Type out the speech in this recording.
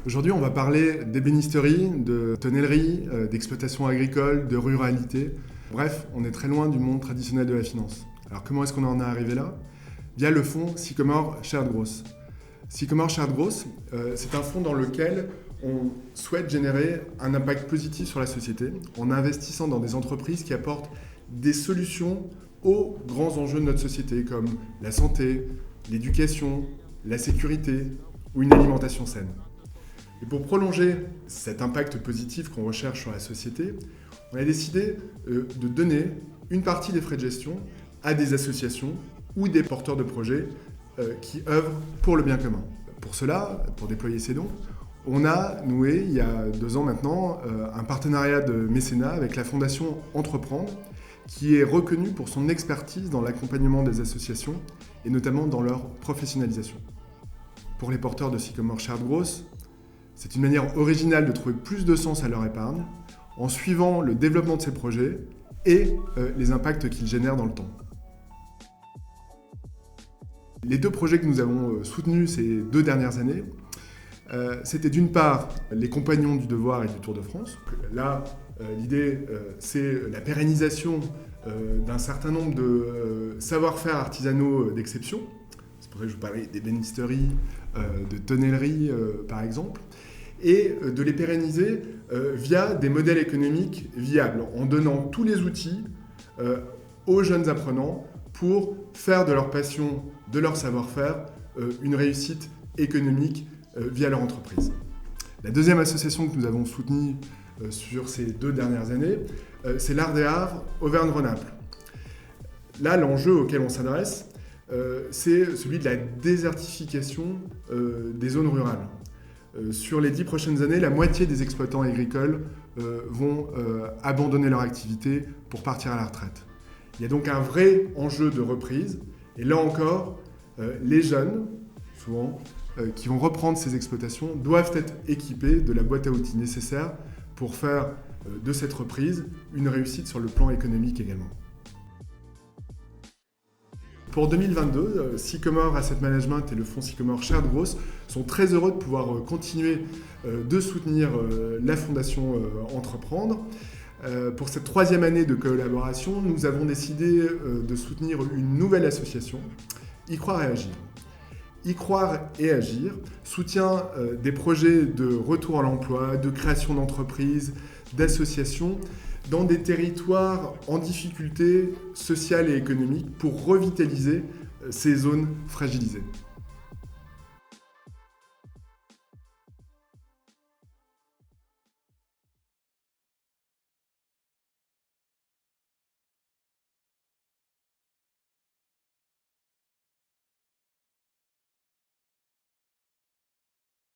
Aujourd'hui, on va parler d'ébénisterie, de tonnellerie, d'exploitation agricole, de ruralité. Bref, on est très loin du monde traditionnel de la finance. Alors comment est-ce qu'on en est arrivé là? Via le fonds Sycomore Shared Growth. Sycomore Shared Growth, c'est un fonds dans lequel on souhaite générer un impact positif sur la société en investissant dans des entreprises qui apportent des solutions aux grands enjeux de notre société, comme la santé, l'éducation, la sécurité ou une alimentation saine. Et pour prolonger cet impact positif qu'on recherche sur la société, on a décidé de donner une partie des frais de gestion à des associations ou des porteurs de projets qui œuvrent pour le bien commun. Pour cela, pour déployer ces dons, on a noué, il y a 2 ans maintenant, un partenariat de mécénat avec la Fondation Entreprendre, qui est reconnue pour son expertise dans l'accompagnement des associations et notamment dans leur professionnalisation. Pour les porteurs de Sycomore Shared Growth, c'est une manière originale de trouver plus de sens à leur épargne en suivant le développement de ces projets et les impacts qu'ils génèrent dans le temps. Les 2 projets que nous avons soutenus ces 2 dernières années, c'était d'une part les Compagnons du Devoir et du Tour de France. Là, l'idée, c'est la pérennisation d'un certain nombre de savoir-faire artisanaux d'exception. C'est pour ça que je vous parlais d'ébénisterie, de tonnellerie, par exemple, et de les pérenniser via des modèles économiques viables, en donnant tous les outils aux jeunes apprenants pour faire de leur passion, de leur savoir-faire, une réussite économique via leur entreprise. La deuxième association que nous avons soutenue sur ces 2 dernières années, c'est l'Art des Arts Auvergne-Rhône-Alpes. Là, l'enjeu auquel on s'adresse, c'est celui de la désertification des zones rurales. Sur les 10 prochaines années, la moitié des exploitants agricoles vont abandonner leur activité pour partir à la retraite. Il y a donc un vrai enjeu de reprise. Et là encore, les jeunes, souvent, qui vont reprendre ces exploitations, doivent être équipés de la boîte à outils nécessaire pour faire de cette reprise une réussite sur le plan économique également. Pour 2022, Sycomore Asset Management et le fonds Sycomore Shared Growth sont très heureux de pouvoir continuer de soutenir la Fondation Entreprendre. Pour cette 3e année de collaboration, nous avons décidé de soutenir une nouvelle association, Y Croire et Agir. Y Croire et Agir soutient des projets de retour à l'emploi, de création d'entreprises, d'associations dans des territoires en difficulté sociale et économique pour revitaliser ces zones fragilisées.